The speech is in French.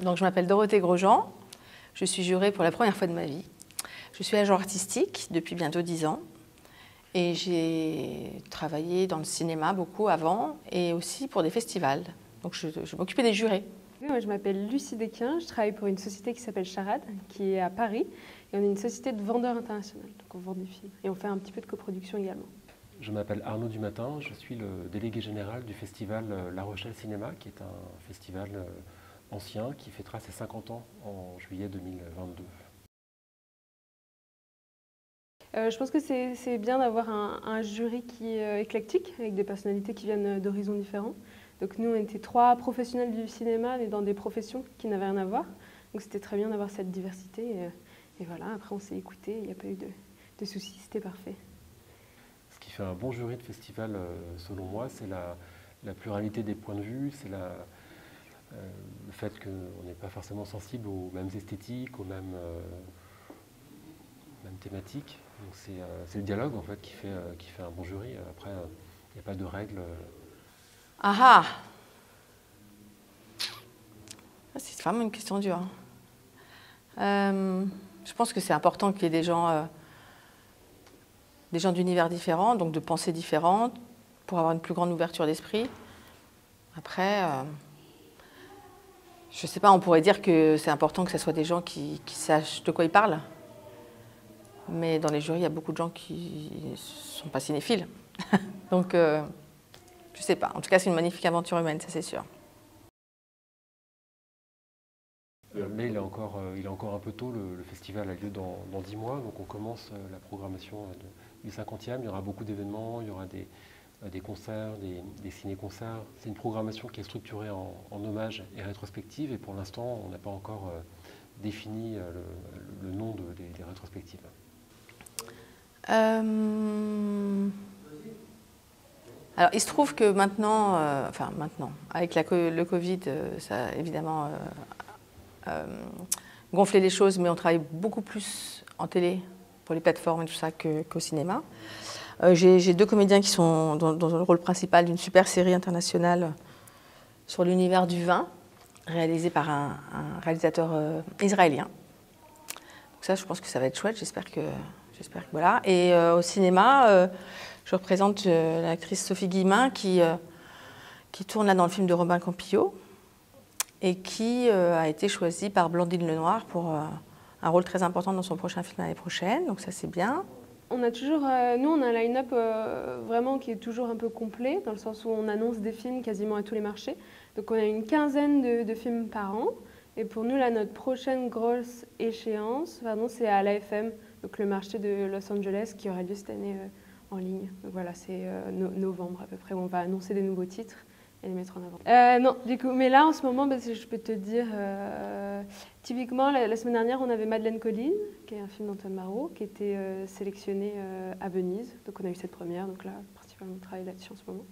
Donc, je m'appelle Dorothée Grosjean, je suis jurée pour la première fois de ma vie. Je suis agent artistique depuis bientôt 10 ans et j'ai travaillé dans le cinéma beaucoup avant et aussi pour des festivals. Donc, je m'occupais des jurés. Moi, je m'appelle Lucie Desquin, je travaille pour une société qui s'appelle Charade, qui est à Paris. Et on est une société de vendeurs internationaux, donc on vend des films. Et on fait un petit peu de coproduction également. Je m'appelle Arnaud Dumatin, je suis le délégué général du festival La Rochelle Cinéma, qui est un festival ancien qui fêtera ses 50 ans en juillet 2022. Je pense que c'est bien d'avoir un jury qui est éclectique, avec des personnalités qui viennent d'horizons différents. Donc nous, on était 3 professionnels du cinéma, mais dans des professions qui n'avaient rien à voir. Donc c'était très bien d'avoir cette diversité. Et voilà, après on s'est écouté, il n'y a pas eu de soucis, c'était parfait. Ce qui fait un bon jury de festival, selon moi, c'est la pluralité des points de vue, c'est le fait qu'on n'est pas forcément sensible aux mêmes esthétiques, aux mêmes thématiques. Donc c'est le dialogue en fait qui fait un bon jury. Après, il n'y a pas de règles. Ah ah! C'est vraiment une question dure. Je pense que c'est important qu'il y ait des gens d'univers différents, donc de pensées différentes, pour avoir une plus grande ouverture d'esprit. Après, je ne sais pas, on pourrait dire que c'est important que ce soit des gens qui sachent de quoi ils parlent. Mais dans les jurys, il y a beaucoup de gens qui ne sont pas cinéphiles. Donc, je ne sais pas. En tout cas, c'est une magnifique aventure humaine, ça c'est sûr. Mais il est encore un peu tôt, le festival a lieu dans 10 mois, donc on commence la programmation du 50e. Il y aura beaucoup d'événements, il y aura des concerts, des ciné-concerts. C'est une programmation qui est structurée en hommage et rétrospective, et pour l'instant, on n'a pas encore défini le nom des rétrospectives. Alors, il se trouve que maintenant, avec le Covid, ça a évidemment gonflé les choses, mais on travaille beaucoup plus en télé pour les plateformes et tout ça qu'au cinéma. J'ai 2 comédiens qui sont dans le rôle principal d'une super série internationale sur l'univers du vin, réalisée par un réalisateur israélien. Donc ça, je pense que ça va être chouette, j'espère que voilà. Et au cinéma, je représente l'actrice Sophie Guillemin qui tourne là dans le film de Robin Campillo et qui a été choisie par Blandine Lenoir pour un rôle très important dans son prochain film l'année prochaine. Donc ça, c'est bien. On a toujours, nous, on a un line-up vraiment qui est toujours un peu complet, dans le sens où on annonce des films quasiment à tous les marchés. Donc on a une quinzaine de films par an. Et pour nous, là, notre prochaine grosse échéance, c'est à l'AFM, donc le marché de Los Angeles, qui aura lieu cette année en ligne. Donc voilà, c'est novembre à peu près, où on va annoncer des nouveaux titres et les mettre en avant. Non, du coup, mais là, en ce moment, je peux te dire, typiquement, la semaine dernière, on avait Madeleine Colline, qui est un film d'Antoine Marot, qui était sélectionné à Venise. Donc on a eu cette première, donc là, principalement, on travaille là-dessus en ce moment.